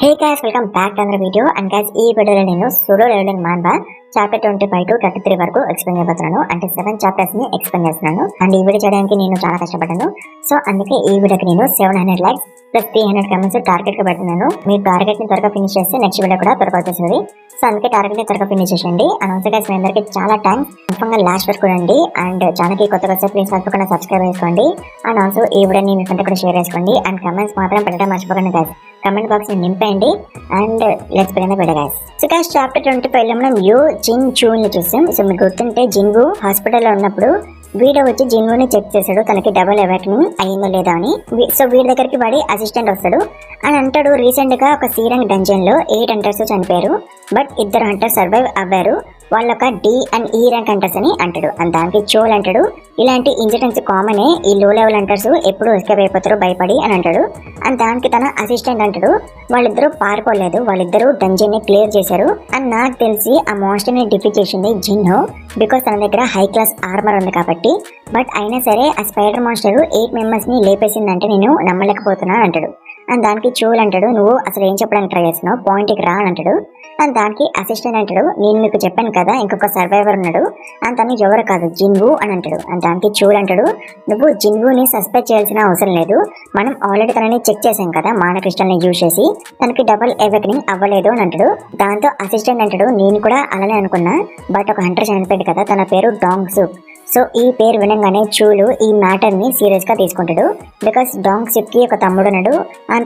Hey guys, welcome back to another video. And guys, ఈ వీడియోలో నేను సోలో లెవెలింగ్ మాన్బా చాప్టర్ 25 to 33 వరకు explain చేయబోతున్నాను. అంటే 7 చాప్టర్స్ ని ఎక్స్ప్లెయిన్ చేస్తున్నాను. అండ్ ఈ వీడియో చేయడానికి నేను చాలా కష్టపడ్డాను. సో అందుకే ఈ వీడియోకి నేను 700 లైక్స్ ప్లస్ 300 కమెంట్స్ టార్గెట్ గా పెడుతున్నాను. మీ టార్గెట్ ని త్వరగా ఫినిష్ చేస్తే నెక్స్ట్ వీడియో కూడా త్వరగా వచ్చేస్తుంది. సో అందుకే టార్గెట్ ని త్వరగా ఫినిష్ చేయండి. అండ్ ఆల్సో గైస్ మీ అందరికీ చాలా థ్యాంక్స్. కన్ఫర్మ్ గా లాస్ట్ వరకు చూడండి. అండ్ ఛానల్కి కొత్తగా వస్తే ప్లీజ్ తప్పకుండా సబ్స్క్రైబ్ చేసుకోండి. అండ్ ఆల్సో ఈ వీడియోని మీ ఫ్రెండ్ కూడా షేర్ చేసుకోండి. అండ్ కమెంట్స్ మాత్రం పెట్టడం మర్చిపోకండి గైస్. కమెంట్ బాక్స్ ని నింపండి. And let's begin the video guys. So guys chapter 25 లో మనం యూ జిన్ చూ ని చూసాం. సో మీకు గుర్తుంటే జిన్వు హాస్పిటల్లో ఉన్నప్పుడు వీడు వచ్చి జిన్వుని చెక్ చేశాడు, తనకి డబుల్ అవాక్నింగ్ అయిందో లేదా అని. సో వీడి దగ్గరికి వాడి అసిస్టెంట్ వస్తాడు అని అంటాడు, రీసెంట్ గా ఒక సీరంగ్ డంజన్ లో 8 హంటర్స్ చనిపోయారు, బట్ 2 హంటర్స్ సర్వైవ్ అవ్వారు. వాళ్ళొక D and E rank hunters అని అంటాడు. అండ్ దానికి చోల్ అంటాడు, ఇలాంటి ఇన్సిడెంట్స్ కామనే, ఈ లో లెవెల్ హంటర్స్ ఎప్పుడు ఎస్కేప్ అయిపోతారు భయపడి అని అంటాడు. అండ్ దానికి తన అసిస్టెంట్ అంటాడు, వాళ్ళిద్దరూ పారిపోలేదు, వాళ్ళిద్దరూ డంజన్ ని క్లియర్ చేశారు. అండ్ నాకు తెలిసి ఆ మాన్స్టర్ ని డిఫీట్ చేసింది జిన్హో, బికాస్ తన దగ్గర హై క్లాస్ ఆర్మర్ ఉంది కాబట్టి. బట్ అయినా సరే ఆ స్పైడర్ మాన్స్టర్ 8 మెంబర్స్ ని లేపేసిందంటే నేను నమ్మలేకపోతున్నాను అంటాడు. అండ్ దానికి చోల్ అంటాడు, నువ్వు అసలు ఏం చెప్పడానికి ట్రై చేస్తున్నావు, పాయింట్కి రా అని అంటాడు. అండ్ దానికి అసిస్టెంట్ అంటాడు, నేను మీకు చెప్పాను కదా ఇంకొక సర్వైవర్ ఉన్నాడు, అండ్ తను ఎవరు కాదు జిన్వు అని అంటాడు. అండ్ దానికి చోల్ అంటాడు, నువ్వు జిన్వుని సస్పెక్ట్ చేయాల్సిన అవసరం లేదు, మనం ఆల్రెడీ తనని చెక్ చేసాం కదా మాన క్రిస్టల్ ని యూజ్ చేసి, తనకి డబుల్ అవేకనింగ్ అవ్వలేదు అని అంటాడు. దాంతో అసిస్టెంట్ అంటాడు, నేను కూడా అలానే అనుకున్నా, బట్ ఒక హంటర్ చనిపోయాడు కదా, తన పేరు డాంగ్ సూప్. సో ఈ పేరు వినగానే చూలు ఈ మ్యాటర్ ని సీరియస్ గా తీసుకుంటాడు, బికాస్ డాంగ్ సిప్ కి ఒక తమ్ముడు ఉన్నాడు,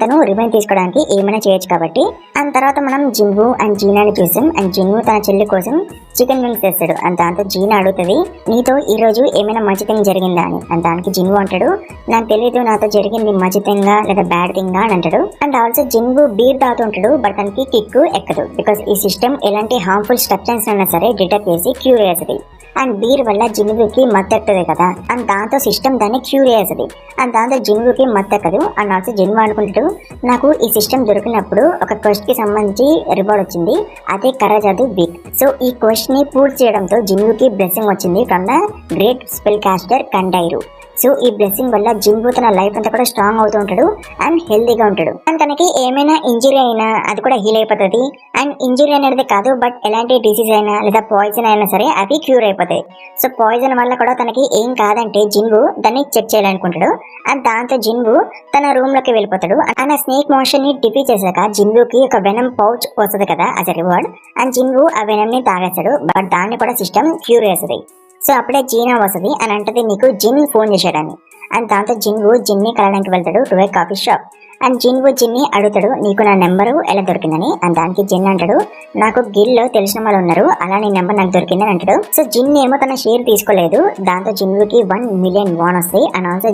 తను రివెంజ్ తీసుకోవడానికి ఏమైనా చేయొచ్చు కాబట్టి. అండ్ తర్వాత మనం జిన్వు అండ్ జీనాని చూసాం. అండ్ జిన్వు తన చెల్లి కోసం చికెన్ వింగ్స్ తెస్తాడు. అండ్ దాంతో జీనా అడుగుతుంది, నీతో ఈ రోజు ఏమైనా మంచి థింగ్ జరిగిందా అని. అండ్ దానికి జిన్వు అంటాడు, నాకు తెలియదు నాతో జరిగింది మంచి థింగా లేదా బ్యాడ్ థింగా అని అంటాడు. అండ్ ఆల్సో జిన్వు బీర్ తాగుతుంటాడు, బట్ తనకి కిక్ ఎక్కదు, బికాస్ ఈ సిస్టమ్ ఎలాంటి హార్మ్ఫుల్ స్ట్రక్చర్స్ అయినా సరే డిటెక్ట్ చేసి క్యూర్ చేస్తుంది. అండ్ బీర్ వల్ల జిన్వుకి మత్తెక్కదు కదా, అండ్ దాంతో సిస్టమ్ దాన్ని క్యూర్ చేస్తుంది. అండ్ దాంతో జిన్వుకి మత్తెక్కదు. అండ్ ఆల్సో జిన్వు అనుకుంటాడు, నాకు ఈ సిస్టమ్ దొరికినప్పుడు ఒక క్వెస్ట్ కి సంబంధించి రివార్డ్ వచ్చింది, అదే కరజాదు వీక్. సో ఈ క్వెస్ట్ ని పూర్తి చేయడంతో జిన్వుకి బ్లెస్సింగ్ వచ్చింది from the great spell caster Kandiaru. So ఈ బ్లెస్సింగ్ వల్ల జిన్వు తన లైఫ్ అంతా కూడా స్ట్రాంగ్ అవుతూ ఉంటాడు అండ్ హెల్దీగా ఉంటాడు. అండ్ తనకి ఏమైనా ఇంజరీ అయినా అది కూడా హీల్ అయిపోతుంది. అండ్ ఇంజరీ అనేది కాదు, బట్ ఎలాంటి డిసీజ్ అయినా లేదా పాయిజన్ అయినా సరే అవి క్యూర్ అయిపోతాయి. సో పాయిజన్ వల్ల కూడా తనకి ఏం కాదంటే జిన్వు దాన్ని చెక్ చేయాలనుకుంటాడు. అండ్ దాంతో జిన్వు తన రూమ్ లోకి వెళ్ళిపోతాడు. అండ్ ఆ స్నేక్ మోషన్ ని డిఫీట్ చేశాక జిన్వుకి ఒక వెనమ్ పౌచ్ వస్తుంది కదా as a reward. And Jinwoo ఆ వెనమ్ ని తాగేస్తాడు, బట్ దాన్ని కూడా సిస్టమ్ క్యూర్ చేస్తుంది. సో అప్పుడే జీనా వస్తుంది అని అంటది, నీకు జిన్ ఫోన్ చేశాడని. అండ్ దాంతో జిన్వు జిన్ని కలవడానికి వెళ్తాడు to a coffee shop. And Jinwoo జిన్ని అడుగుతాడు, నీకు నా నెంబరు ఎలా దొరికిందని. అండ్ దానికి జిన్ అంటాడు, నాకు గిల్లో తెలిసిన వాళ్ళు ఉన్నారు, అలా నీ నెంబర్ నాకు దొరికిందని అంటాడు. సో జిన్ ఏమో తన షేర్ తీసుకోలేదు, దాంతో జిన్వుకి 1 మిలియన్ వాన్ వస్తాయి. అండ్ ఆల్సో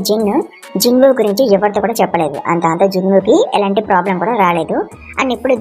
జిన్వు గురించి ఎవరితో కూడా చెప్పలేదు. అండ్ దాంతో జిన్వుకి ఎలాంటి ప్రాబ్లం కూడా రాలేదు. అండ్ ఇప్పుడు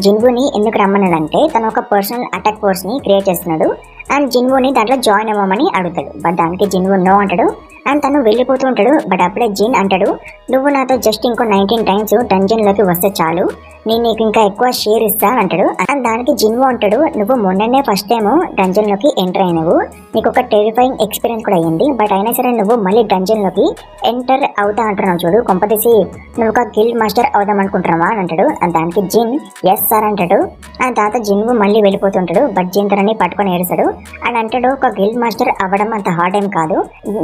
జిన్వుని ఎందుకు రమ్మన్నాడంటే తను ఒక పర్సనల్ అటాక్ ఫోర్స్ ని క్రియేట్ చేస్తున్నాడు. అండ్ జిన్వుని దాంట్లో జాయిన్ అవ్వమని అడుగుతాడు, బట్ దానికి జిన్వు నో అంటాడు. అండ్ తను వెళ్ళిపోతూ ఉంటాడు. బట్ అప్పుడే జిన్ అంటాడు, నువ్వు నాతో జస్ట్ ఇంకో 19 టైమ్స్ డంజన్ లోకి వస్తే చాలు, నేను నీకు ఇంకా ఎక్కువ షేర్ ఇస్తా అంటాడు. అండ్ దానికి జిన్వు అంటాడు, నువ్వు మొన్ననే ఫస్ట్ టైం డంజన్ లోకి ఎంటర్ అయినవు, నీకు ఒక టెరిఫైయింగ్ ఎక్స్పీరియన్స్ కూడా అయ్యింది, బట్ అయినా సరే నువ్వు మళ్ళీ డంజన్ లోకి ఎంటర్ అవుతా అంటున్నావు చూడు, కొంపతీసి నువ్వు ఒక గిల్డ్ మాస్టర్ అవుదాం అనుకుంటున్నావా అని అంటాడు. అండ్ దానికి జిన్ ఎస్ సార్ అంటాడు. అండ్ తర్వాత జిన్వు మళ్ళీ వెళ్ళిపోతుంటాడు, బట్ జిన్ తనని పట్టుకొని ఏడుస్తాడు. అండ్ అంటాడు, ఒక గిల్డ్ మాస్టర్ అవ్వడం అంత హార్డ్ ఏం కాదు,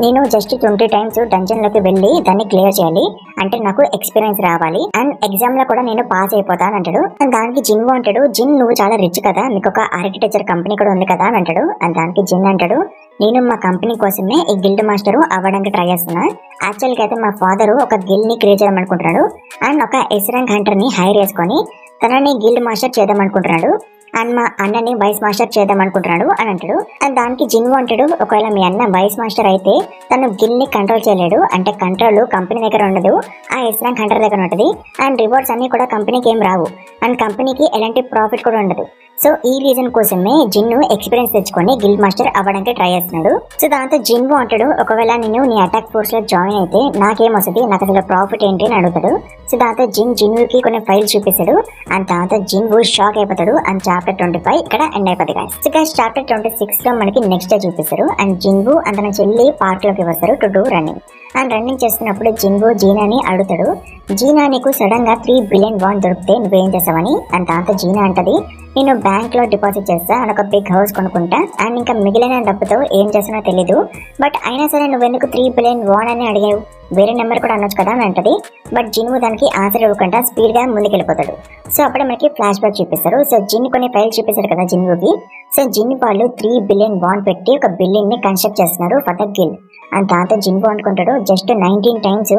నేను జస్ట్ 20 టైమ్స్ డంజన్ లోకి వెళ్ళి దాన్ని క్లియర్ చేయాలి, అంటే నాకు ఎక్స్పీరియన్స్ రావాలి, అండ్ ఎగ్జామ్ లో కూడా నేను పాస్ అయిపోతా అని అంటాడు. అండ్ దానికి జిన్వు అంటాడు, జిన్ నువ్వు చాలా రిచ్ కదా, మీకు ఒక ఆర్కిటెక్చర్ కంపెనీ కూడా ఉంది కదా అని అంటాడు. అండ్ దానికి జిన్ అంటాడు, నేను మా కంపెనీ కోసమే ఈ గిల్డ్ మాస్టర్ అవ్వడానికి ట్రై చేస్తున్నా, యాక్చువల్ గా అయితే మా ఫాదర్ ఒక గిల్డ్ ని క్రియేట్ చేద్దాం అనుకుంటున్నాడు, అండ్ ఒక ఎస్ ర్యాంక్ హంటర్ ని హైర్ చేసుకొని తనని గిల్డ్ మాస్టర్ చేద్దాం అనుకుంటున్నాడు, అండ్ మా అన్నని వైస్ మాస్టర్ చేద్దాం అనుకుంటున్నాడు అని అంటాడు. అండ్ దానికి జిన్వు అంటాడు, ఒకవేళ మీ అన్న వైస్ మాస్టర్ అయితే తను గిల్ ని కంట్రోల్ చేయలేడు, అంటే కంట్రోల్ కంపెనీ దగ్గర ఉండదు, ఆ ఎస్ ర్యాంక్ హంటర్ దగ్గర ఉంటుంది. అండ్ రివార్డ్స్ అన్ని కూడా కంపెనీకి ఏం రావు, అండ్ కంపెనీకి ఎలాంటి ప్రాఫిట్ కూడా ఉండదు. సో ఈ రీజన్ కోసమే జిన్ను ఎక్స్పీరియన్స్ తెచ్చుకొని గిల్డ్ మాస్టర్ అవ్వడానికి ట్రై చేస్తున్నాడు. సో దాంతో జిన్వు అంటాడు, ఒకవేళ నేను నీ అటాక్ ఫోర్స్ లో జాయిన్ అయితే నాకేం వస్తుంది, నాకు అసలు ప్రాఫిట్ ఏంటి అని అడుగుతాడు. సో దాంతో జిన్వుకి కొన్ని ఫైల్స్ చూపిస్తాడు. అండ్ దాంతో జిన్వు షాక్ అయిపోతాడు. అండ్ చాప్టర్ 25 ఇక్కడ ఎండ్ అయిపోతుంది గైస్. సో గైస్ చాప్టర్ 26 లో మనకి నెక్స్ట్ డే చూపిస్తారు. అండ్ జిన్వు అండ్ తన చెల్లి పార్క్ లోకి వస్తారు to do running. And running చేస్తున్నప్పుడు జిన్వు జీనాని అడుగుతాడు, జీనా నీకు సడన్ గా 3 బిలియన్ వాన్ దొరికితే నువ్వేం చేస్తావని. అండ్ దాంతో జీనా అంటది, నేను బ్యాంక్ లో డిపాజిట్ చేస్తా అండ్ ఒక బిగ్ హౌస్ కొనుక్కుంటా అండ్ ఇంకా మిగిలిన డబ్బుతో ఏం చేస్తానో తెలీదు, బట్ అయినా సరే నువ్వెందుకు 3 బిలియన్ వాన్ అని అడిగావు, వేరే నెంబర్ కూడా అనొచ్చు కదా అని అంటది. బట్ జిన్వు దానికి ఆన్సర్ ఇవ్వకుండా స్పీడ్ గా ముందుకెళ్ళిపోతాడు. సో అప్పుడే మనకి ఫ్లాష్ బ్యాక్ చూపిస్తారు. సో జిన్ కొన్ని ఫైల్ చూపిస్తారు కదా జిన్వుకి. సో జిన్ వాళ్ళు 3 బిలియన్ బాండ్ పెట్టి ఒక బిల్డింగ్ ని కన్స్ట్రక్ట్ చేస్తున్నారు ఫర్ ద గిల్. అండ్ దాంతో జిన్వు అనుకుంటాడు, జస్ట్ 19 టైమ్స్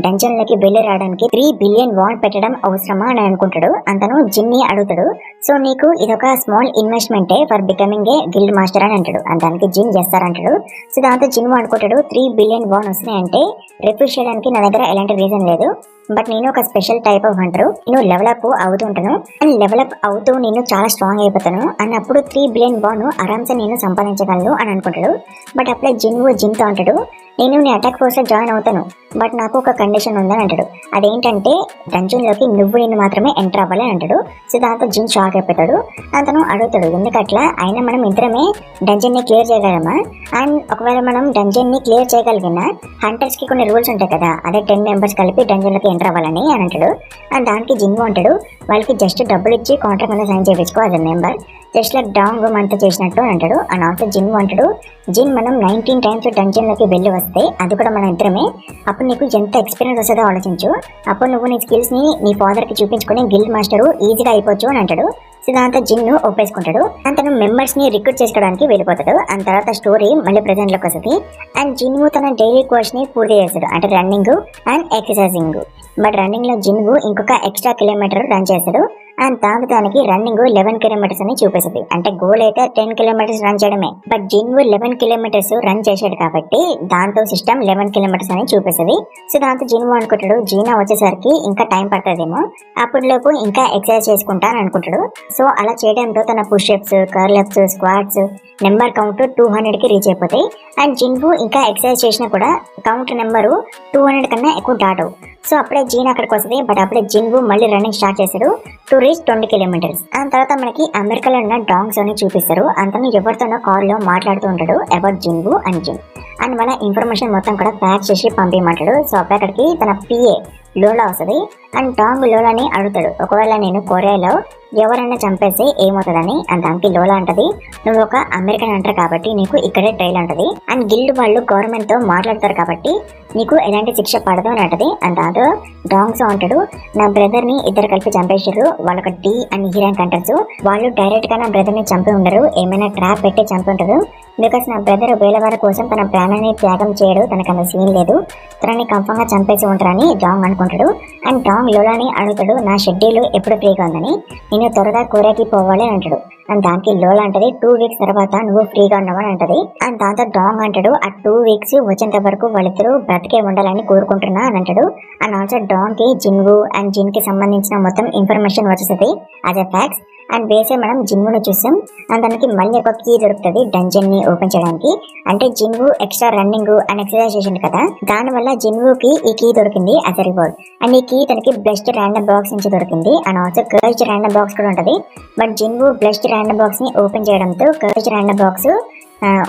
డంజన్ లోకి వెళ్ళి రావడానికి 3 బిలియన్ వాన్ పెట్టడం అవసరమా అని అనుకుంటాడు. అంతను జిన్ ని అడుగుతాడు, సో నీకు ఇదొక స్మాల్ ఇన్వెస్ట్మెంటే for becoming a guild master అని అంటాడు. అండ్ దానికి జిన్ చేస్తారంటాడు. సో దాంతో జిన్వు అనుకుంటాడు, 3 బిలియన్ వాన్ వస్తున్నాయంటే రిఫ్యూజ్ చేయడానికి నా దగ్గర ఎలాంటి రీజన్ లేదు, బట్ నేను ఒక స్పెషల్ టైప్ ఆఫ్ హంటర్, నేను లెవెలప్ అవుతూ ఉంటాను అండ్ డెవలప్ అవుతూ నేను చాలా స్ట్రాంగ్ అయిపోతాను అన్నప్పుడు 3 బిలియన్ బాన్ ఆరామ్సే నేను సంపాదించగలను అని అనుకుంటాడు. బట్ అప్పుడే జిన్వు జిన్తో అంటాడు, నేను నీ అటాక్ ఫోర్స్ లో జాయిన్ అవుతాను, బట్ నాకు ఒక కండిషన్ ఉందని అంటాడు. అదేంటంటే డంజన్ లోకి నువ్వు నేను మాత్రమే ఎంటర్ అవ్వాలి అంటాడు. సో దాంతో జిన్ షాక్ అయిపోతాడు. అతను అడుగుతాడు, ఎందుకట్లా, అయినా మనం ఇద్దరమే డంజన్ ని క్లియర్ చేయగలమా, అండ్ ఒకవేళ మనం డంజన్ ని క్లియర్ చేయగలిగిన హంటర్స్ కి కొన్ని రూల్స్ ఉంటాయి కదా, అదే 10 మెంబర్స్ కలిపి డంజన్ లోకి ఎంటర్ అవ్వాలని అని అంటాడు. అండ్ దానికి జిన్వు అంటాడు, వాళ్ళకి జస్ట్ డబ్బులు ఇచ్చి కాంట్రాక్ట్ మీద సైన్ చేయించుకో అది మెంబర్, జస్ట్ లైక్ డాంగ్ మనతో చేసినట్టు అని అంటాడు. అండ్ ఆల్సో జిన్వు అంటాడు, జిన్ మనం 19 టైమ్స్ డంజన్ లోకి వెళ్ళి వస్తే అది కూడా మన ఇద్దరమే, అప్పుడు నీకు ఎంత ఎక్స్పీరియన్స్ వస్తుందో ఆలోచించు, అప్పుడు నువ్వు నీ స్కిల్స్ ని నీ ఫాదర్ కి చూపించుకుని గిల్డ్ మాస్టర్ ఈజీగా అయిపోవచ్చు అని అంటాడు. సో దాంతో జిన్ను ఒప్పేసుకుంటాడు. అండ్ తను మెంబర్స్ ని రిక్రూట్ చేసుకోవడానికి వెళ్ళిపోతాడు. అండ్ తర్వాత స్టోరీ మళ్ళీ ప్రెసెంట్ లోకి వస్తుంది. అండ్ జిన్వు తన డైలీ కోర్స్ ని పూర్తి చేస్తాడు, అంటే running and exercising. But running లో జిన్వు ఇంకొక ఎక్స్ట్రా కిలోమీటర్ రన్ చేస్తాడు. అండ్ దానికి రన్నింగ్ 11 కిలోమీటర్స్ అని చూపిస్తుంది, అంటే గోల్ అయితే 10 కిలోమీటర్స్ రన్ చేయడమే, బట్ జిన్వు 11 కిలోమీటర్స్ రన్ చేశాడు కాబట్టి దాంతో సిస్టమ్ 11 కిలోమీటర్స్ అని చూపిస్తుంది. సో దాంతో జిన్వు అనుకుంటాడు, జీనా వచ్చేసరికి ఇంకా టైం పడుతుందేమో, అప్పటిలోపు ఇంకా ఎక్సర్సైజ్ చేసుకుంటా అని అనుకుంటాడు. సో అలా చేయడంతో తన పుష్అప్స్, కర్లప్స్, స్క్వాట్స్ నెంబర్ కౌంట్ 200 కి రీచ్ అయిపోతాయి. అండ్ జిన్వు ఇంకా ఎక్సర్సైజ్ చేసినా కూడా కౌంట్ నెంబరు 200 కన్నా ఎక్కువ దాటవు. సో అప్పుడే జీన్ అక్కడికి వస్తుంది. బట్ అప్పుడే జిన్వు మళ్ళీ రన్నింగ్ స్టార్ట్ చేశాడు టు రీచ్ 20 కిలోమీటర్స్. ఆ తర్వాత మనకి అమెరికాలో ఉన్న డాంగ్స్ అని చూపిస్తారు. అంతను ఎవరితోనో కాల్ లో మాట్లాడుతూ ఉంటాడు about Jinwoo and Jin. And వాళ్ళ ఇన్ఫర్మేషన్ మొత్తం కూడా ప్యాక్ చేసి పంపించమంటాడు. సో అప్పుడు అక్కడికి తన పిఏ లోలా వస్తుంది. అండ్ డాంగ్ లోలాని అడుగుతాడు, ఒకవేళ నేను కొరియాలో ఎవరైనా చంపేస్తే ఏమవుతుందని. అండ్ దానికి లోలా అంటది, నువ్వు ఒక అమెరికన్ అంటారు కాబట్టి నీకు ఇక్కడే ట్రైల్ అంటది, అండ్ గిల్డ్ వాళ్ళు గవర్నమెంట్ తో మాట్లాడతారు కాబట్టి నీకు ఎలాంటి శిక్ష పడదు అని అంటది. అండ్ దాంతో డాంగ్స్ అంటాడు, నా బ్రదర్ ని ఇద్దరు కలిపి చంపేసారు, వాళ్ళొక టీ అండ్ హీరాన్ కంటర్స్, వాళ్ళు డైరెక్ట్ గా నా బ్రదర్ ని చంపి ఉండరు, ఏమైనా ట్రాప్ పెట్టి చంపి ఉంటారు, బికాస్ నా బ్రదర్ వేల వారి కోసం తన ప్రాణాన్ని త్యాగం చేయడు, తనకు అంత సీన్ లేదు, తనని కంఫర్మ్ గా చంపేసి ఉంటారని డాంగ్ అనుకుంటాడు. అండ్ డాంగ్ లోలాని అడుగుతాడు, నా షెడ్యూల్ ఎప్పుడు ఫ్రీగా ఉందని, నేను త్వరగా కొరియాకి పోవాలి అని అంటాడు. అండ్ దానికి లోలా అంటది, 2 వీక్స్ తర్వాత నువ్వు ఫ్రీగా ఉన్నావు అని అంటది. అండ్ దాంతో డాంగ్ అంటాడు, ఆ 2 వీక్స్ వచ్చేంత వరకు వాళ్ళిద్దరూ బ్రతికే ఉండాలని కోరుకుంటున్నా అని అంటాడు. అండ్ ఆల్సో డాంగ్ కి జిన్వు అండ్ జిన్ కి సంబంధించిన మొత్తం ఇన్ఫర్మేషన్ వచ్చేస్తుంది యాజ్ ఎ ఫ్యాక్ట్స్. అండ్ బేసే మనం జిన్వును చూసాం. అండ్ దానికి మళ్ళీ ఒక కీ దొరుకుతుంది డంజన్ ని ఓపెన్ చేయడానికి. అంటే Jinwoo extra running and exercise చేసింది కదా, దాని వల్ల జిన్వుకి ఈ కీ దొరికింది యాజ్ ఎ రివార్డ్. అండ్ ఈ కీ తనకి బ్లెస్డ్ ర్యాండమ్ బాక్స్ నుంచి దొరికింది. అండ్ ఆల్సో కర్జ్డ్ ర్యాండమ్ బాక్స్ కూడా ఉంటుంది. But Jinwoo blessed random box ని ఓపెన్ చేయడంతో కర్జ్డ్ ర్యాండమ్ బాక్స్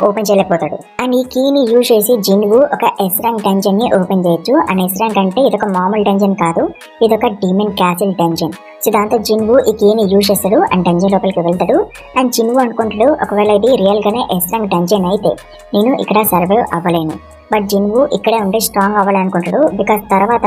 ఓపెన్ చేయలేకపోతాడు. అండ్ ఈ కీని యూజ్ చేసి జిన్వు ఒక ఎస్ ర్యాంక్ డంజన్ ని ఓపెన్ చేయొచ్చు. అండ్ ఎస్ ర్యాంక్ అంటే ఇదొక మామూలు డంజన్ కాదు, ఇదొక డీమన్ క్యాసిల్ డంజన్. సో దాంతో జిన్వు ఈ కీని యూజ్ చేస్తాడు అండ్ డంజన్ లోపలికి వెళ్తాడు. అండ్ జిన్వు అనుకుంటాడు, ఒకవేళ ఇది రియల్ గానే ఎస్ ర్యాంక్ డంజన్ అయితే నేను ఇక్కడ సర్వైవ్ అవ్వలేను, బట్ జిన్వు ఇక్కడే ఉండి స్ట్రాంగ్ అవ్వాలనుకుంటాడు. బికాస్ తర్వాత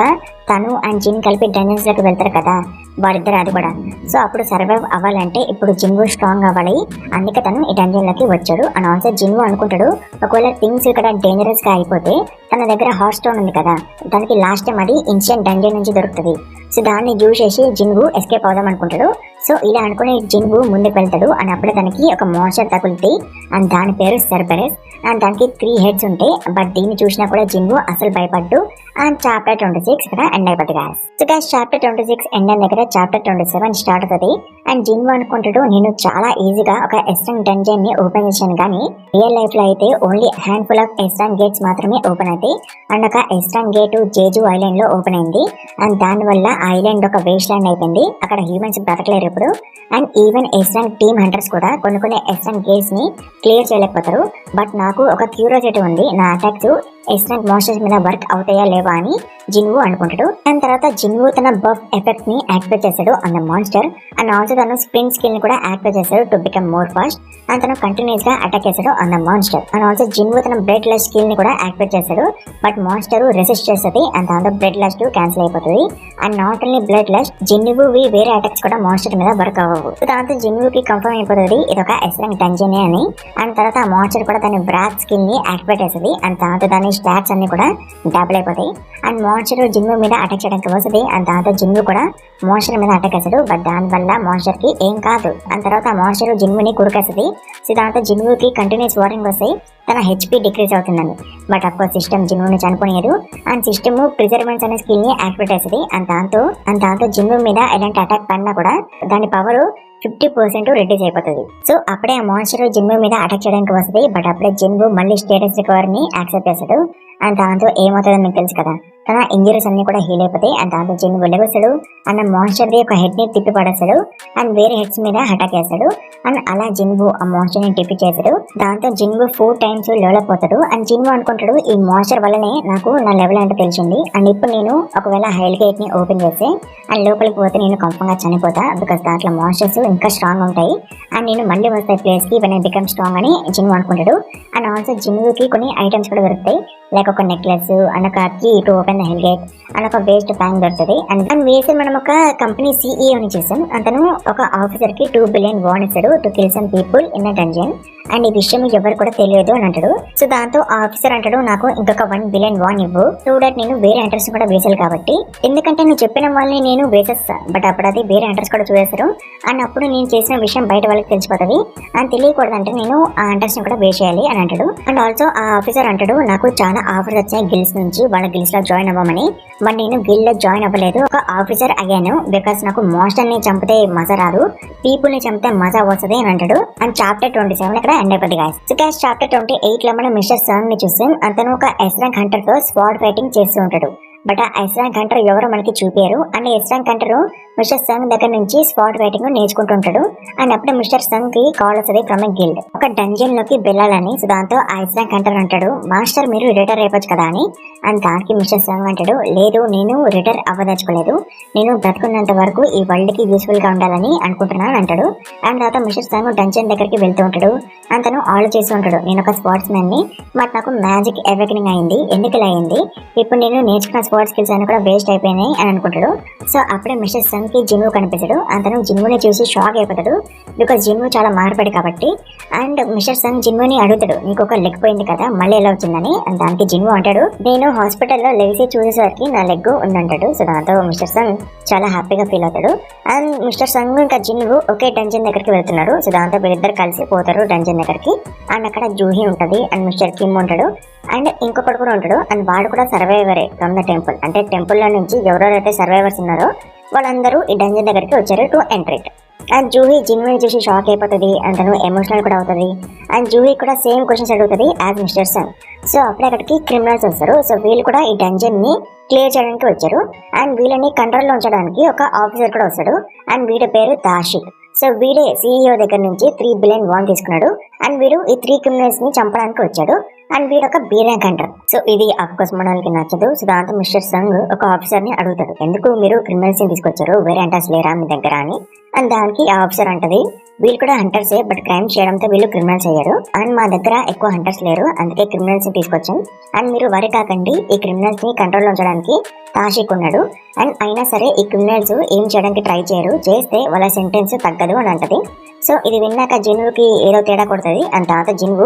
తను అండ్ జిన్ కలిపి డంజన్స్ లోకి వెళ్తారు కదా వారిద్దరు, అది కూడా. సో అప్పుడు సర్వైవ్ అవ్వాలంటే ఇప్పుడు జిన్వు స్ట్రాంగ్ అవ్వాలి, అందుకే తను ఈ డంజన్ లోకి వచ్చాడు. అండ్ ఆల్సో జిన్వు అనుకుంటాడు, ఒకవేళ థింగ్స్ ఇక్కడ డేంజరస్ గా అయిపోతే తన దగ్గర హాట్ స్టోన్ ఉంది కదా, దానికి లాస్ట్ టైం అది ఇన్స్టెంట్ డంజన్ నుంచి దొరుకుతుంది. సో దాన్ని యూజ్ చేసి జిన్వు ఎస్కేప్ అవుదాం అనుకుంటాడు. సో ఇలా అనుకుని జిన్వు ముందుకు వెళ్తాడు. అండ్ అప్పుడే తనకి ఒక మోన్స్టర్ తగులుతాయి అండ్ దాని పేరు సెర్బెరస్. అండ్ దానికి 3 హెడ్స్ ఉంటాయి. బట్ దీన్ని చూసినా కూడా జిన్వు అసలు భయపడ్డు. అండ్ చాప్టర్ 26 ఇక్కడ ఎండ్ అయిపోతుంది guys. So guys chapter 26 end అయిన దగ్గర చాప్టర్ 27 స్టార్ట్ అవుతుంది. అండ్ జిన్వు అనుకుంటాడు, నేను చాలా ఈజీగా ఒక ఎస్ట్రాంగ్ డంజన్ ని ఓపెన్ చేశాను, కానీ రియల్ లైఫ్ లో అయితే ఓన్లీ హ్యాండ్ఫుల్ ఆఫ్ ఎస్ట్రాంగ్ గేట్స్ మాత్రమే ఓపెన్ అవుతాయి. అండ్ ఒక ఎస్ట్రాంగ్ గేట్ జేజు ఐలాండ్ లో ఓపెన్ అయింది. అండ్ దాని వల్ల ఐలాండ్ ఒక వేస్ట్ ల్యాండ్ అయిపోయింది, అక్కడ హ్యూమన్స్ బ్రతకలేరు ఇప్పుడు. అండ్ ఈవెన్ ఎస్ట్రాంగ్ టీమ్ హంటర్స్ కూడా కొన్ని ఎస్ట్రాంగ్ గేట్స్ ని క్లియర్ చేయలేకపోతారు. బట్ నాకు ఒక క్యూరియాసిటీ ఉంది, నా అటాక్స్ ఎస్రాంక్ మాన్స్టర్స్ మీద వర్క్ అవుతాయా లేవా అని జిన్వు అనుకుంటాడు. దాని తర్వాత జిన్వు తన బఫ్ ఎఫెక్ట్ ని యాక్టివేట్ చేస్తాడు అన్న మాన్స్టర్ అండ్ ఆల్సో తను స్ప్రింట్ స్కిల్ ని కూడా యాక్టివేట్ చేస్తాడు to become more fast and తను కంటిన్యూస్ గా అటాక్ చేస్తాడు అన్న మాన్స్టర్. అండ్ ఆల్సో జిన్వు తన బ్రెడ్ లస్ట్ స్కిల్ ని కూడా యాక్టివేట్ చేస్తాడు. బట్ మాన్స్టర్ రెసిస్ట్ చేస్తుంది అండ్ దాంతో బ్రెడ్ లస్ట్ క్యాన్సిల్ అయిపోతుంది. And not only blood lust, జిన్వువి వేరే అటాక్స్ కూడా మాన్స్టర్ మీద వర్క్ అవ్వవు. దాంతో జిన్వుకి కన్ఫర్మ్ అయిపోతుంది ఇది ఒక ఎస్రాంక్ డంజన్ అని. అండ్ తర్వాత ఆ మాన్స్టర్ కూడా దాని బ్రాత్ స్కిల్ ని యాక్టివేట్ చేస్తుంది అండ్ దాంతో దాని స్టాట్స్ అన్ని కూడా డబుల్ అయిపోతాయి. అండ్ మాన్స్టర్ జిన్వు మీద అటాక్ చేయడానికి వస్తుంది అండ్ దాంతో జిన్వు కూడా మాన్స్టర్ మీద అటాక్ చేస్తాడు. బట్ దాని వల్ల మాన్స్టర్ కి ఏం కాదు. అండ్ తర్వాత ఆ మాన్స్టర్ జిన్వుని కురికేస్తుంది. సో దాంతో జిన్వుకి కంటిన్యూస్ వార్నింగ్ వస్తాయి తన హెచ్పి డిక్రీజ్ అవుతుందని. బట్ అఫ్కోర్స్ సిస్టమ్ జిన్వుని చనిపోలేదు అండ్ సిస్టమ్ ప్రిజర్వెన్స్ అనే స్కిల్ ని యాక్టివేట్ చేస్తుంది. అండ్ దాంతో జిన్వు మీద ఎలాంటి అటాక్ పడినా కూడా దాని పవర్ 50% రెడ్యూస్ అయిపోతుంది. సో అప్పుడే ఆ మాన్స్టర్ జిన్వు మీద అటాక్ చేయడానికి వస్తుంది. బట్ అప్పుడే జిన్వు మళ్ళీ స్టేటస్ రికవర్ ని యాక్సెప్ట్ చేస్తాడు. అండ్ దాంతో ఏమవుతుందో మీకు తెలుసు కదా, తన ఇంజరీస్ అన్ని కూడా హీల్ అయిపోతాయి. అండ్ దాంతో జిన్వు లెగొస్తాడు అండ్ మాన్స్టర్ ది ఒక హెడ్ ని తిప్పి పడేస్తాడు అండ్ వేరే హెడ్స్ మీద అటాక్ చేస్తాడు. అండ్ అలా జిన్వు ఆ మాన్స్టర్ ని టిప్పి చేస్తాడు. దాంతో జిన్వు 4 times డెవలప్ అవుతాడు. అండ్ జిన్వు అనుకుంటాడు ఈ మాన్స్టర్ వల్లనే నాకు నా లెవెల్ అంటే తెలిసింది అండ్ ఇప్పుడు నేను ఒకవేళ హైల్ గేట్ ని ఓపెన్ చేస్తే అండ్ లోపలికి పోతే నేను కన్ఫర్మ్ గా చనిపోతా. బికాస్ దాంట్లో మాన్స్టర్స్ ఇంకా స్ట్రాంగ్ ఉంటాయి అండ్ నేను మళ్ళీ వస్తాయి ప్లేస్ కి వెన్ ఐ బికమ్ స్ట్రాంగ్ అని జిన్వు అనుకుంటాడు. అండ్ ఆల్సో జిన్వుకి కొన్ని ఐటమ్స్ కూడా దొరుకుతాయి, లైక్ ఒక నెక్లెస్ అండ్ ఒక key to open the hell gate and ఒక వేస్ట్ ప్యాంక్ దొరుకుతుంది. అండ్ దాన్ని వేసి మనం ఒక కంపెనీ సిఇఓని చేసాం. అతను ఒక ఆఫీసర్ కి 2 billion వార్న్ ఇస్తాడు to kill some people in a dungeon. And ఈ విషయం ఎవరు కూడా తెలియదు అని అంటాడు. సో దాంతో ఆ ఆఫీసర్ అంటాడు నాకు ఇంకొక 1 billion వార్న్ ఇవ్వు, సో దట్ నేను వేరే అడ్రస్ కూడా వేసాను కాబట్టి, ఎందుకంటే నువ్వు చెప్పిన వాళ్ళని నేను వేసేస్తా బట్ అప్పుడు అది వేరే అడ్రస్ కూడా చూసేస్తారు అండ్ అప్పుడు నేను చేసిన విషయం బయట వాళ్ళకి తెలిసిపోతుంది అని తెలియకూడదంటే నేను ఆ అడ్రస్ ని కూడా వేసేయాలి అని అంటాడు. అండ్ ఆల్సో ఆ ఆఫీసర్ అంటాడు నాకు చాలా ఆఫర్స్ వచ్చాయి గిల్స్ నుంచి, వాళ్ళ గిల్స్ లో జాయిన్ అవ్వమని. బట్ నేను గిల్ లో జాయిన్ అవ్వలేదు, ఒక ఆఫీసర్ అయ్యాను. బికాస్ నాకు మాన్స్టర్ ని చంపితే మజా రాదు, పీపుల్ ని చంపితే మజా వస్తుంది అని అంటాడు. అండ్ చాప్టర్ 27 ఇక్కడ ఎండ్ అయిపోతుంది గాయ్స్. సో గాయ్స్ చాప్టర్ 28 లో మనం మిస్టర్ సన్ ని చూస్తాం. అతను ఒక ఎస్రాంక్ హంటర్ తో స్క్వాడ్ ఫైటింగ్ చేస్తూ ఉంటాడు. బట్ ఆ ఎస్రాంక్ హంటర్ ఎవరో మనకి చూపారు అండ్ ఎస్రాంక్ హంటర్ మిస్టర్ సంగ్ దగ్గర నుంచి స్పాట్ ఫైటింగ్ నేర్చుకుంటూ ఉంటాడు. అండ్ అప్పుడు మిస్టర్ సంగ్ కి కాల్ వస్తుంది ఫ్రమ్ ఎ గిల్డ్, ఒక డంజన్ లోకి వెళ్ళాలని. సో దాంతో ఆ ఎస్రాంక్ హంటర్ అంటాడు మాస్టర్ మీరు రిటైర్ అయిపోవచ్చు కదా అని. అండ్ దానికి మిస్టర్ సంగ్ అంటాడు లేదు నేను రిటైర్ అవ్వదలుచుకోలేదు, నేను బ్రతుకున్నంత వరకు ఈ వరల్డ్ కి యూస్ఫుల్ గా ఉండాలని అనుకుంటున్నాను అంటాడు. అండ్ తర్వాత మిస్టర్ సంగ్ డంజన్ దగ్గరికి వెళ్తూ ఉంటాడు అండ్ తను ఆలోచిస్తూ ఉంటాడు నేను ఒక స్పోర్ట్స్ మ్యాన్ ని, బట్ నాకు మ్యాజిక్ అవేకనింగ్ అయింది, ఎందుకు ఇలా అయింది, ఇప్పుడు నేను నేర్చుకున్న స్పోర్ట్స్ స్కిల్స్ అన్ని కూడా వేస్ట్ అయిపోయినాయి అని అనుకుంటాడు. సో అప్పుడే మిస్టర్ సంగ్ కి జిన్వు కనిపిస్తాడు. అతను జిన్వుని చూసి షాక్ అయిపోతాడు బికాస్ జిన్వు చాలా మారిపడి కాబట్టి. అండ్ మిస్టర్ సంగ్ జిన్వుని అడుగుతాడు నీకు ఒక లెగ్ పోయింది కదా మళ్ళీ ఎలా వచ్చిందని. అండ్ దానికి జిన్వు అంటాడు నేను హాస్పిటల్లో లేచి చూసేసరికి నా లెగ్ ఉందంటాడు. సో దాంతో మిస్టర్ సంగ్ చాలా హ్యాపీగా ఫీల్ అవుతాడు. అండ్ మిస్టర్ సంగ్ ఇంకా జిన్వు ఒకే డంజన్ దగ్గరికి వెళ్తున్నారు. సో దాంతో వీళ్ళిద్దరు కలిసి పోతారు డంజన్ దగ్గరికి. అండ్ అక్కడ జూహీ ఉంటది అండ్ మిస్టర్ కిమ్ ఉంటాడు అండ్ ఇంకొకటి కూడా ఉంటాడు. అండ్ వాడు కూడా సర్వైవరే ఫ్రమ్ ద టెంపుల్, అంటే టెంపుల్ లో నుంచి ఎవరెవరైతే సర్వైవర్స్ ఉన్నారో వాళ్ళందరూ ఈ డంజన్ దగ్గరికి వచ్చారు to enter it. And Joohee జిన్వుని చూసి షాక్ అయిపోతుంది అండ్ తను ఎమోషనల్ కూడా అవుతుంది. అండ్ జూహీ కూడా సేమ్ క్వశ్చన్స్ అడుగుతుంది యాజ్ మిస్టర్ సంగ్. సో అప్పుడే అక్కడికి క్రిమినల్స్ వస్తారు. సో వీళ్ళు కూడా ఈ డంజన్ ని క్లియర్ చేయడానికి వచ్చారు. అండ్ వీళ్ళని కంట్రోల్ లో ఉంచడానికి ఒక ఆఫీసర్ కూడా వస్తాడు అండ్ వీడి పేరు దాషిక్. సో వీడే సిఇఓ దగ్గర నుంచి 3 billion వార్న్ తీసుకున్నాడు అండ్ వీడు ఈ 3 క్రిమినల్స్ ని చంపడానికి వచ్చాడు అండ్ వీడు ఒక బీ ర్యాంక్ హంటర్. సో ఇది అఫ్కోర్స్ మనకి నచ్చదు. సో దాంతో మిస్టర్ సంగ్ ఒక ఆఫీసర్ ని అడుగుతాడు ఎందుకు మీరు క్రిమినల్స్ ని తీసుకొచ్చారు, వేరే హంటర్స్ లేరా మీ దగ్గర అని. అండ్ దానికి ఆ ఆఫీసర్ అంటది వీళ్ళు కూడా హంటర్సే బట్ క్రైమ్ చేయడంతో వీళ్ళు క్రిమినల్స్ అయ్యారు అండ్ మా దగ్గర ఎక్కువ హంటర్స్ లేరు అందుకే క్రిమినల్స్ ని తీసుకొచ్చాం. అండ్ మీరు వరి కాకండి ఈ క్రిమినల్స్ ని కంట్రోల్ ఉంచడానికి తాషిక్ ఉన్నాడు అండ్ అయినా సరే ఈ క్రిమినల్స్ ఏం చేయడానికి ట్రై చేయరు, చేస్తే వాళ్ళ సెంటెన్స్ తగ్గదు అని అంటది. సో ఇది విన్నాక జిన్వుకి ఏదో తేడా కొడుతుంది అండ్ తర్వాత జిన్వు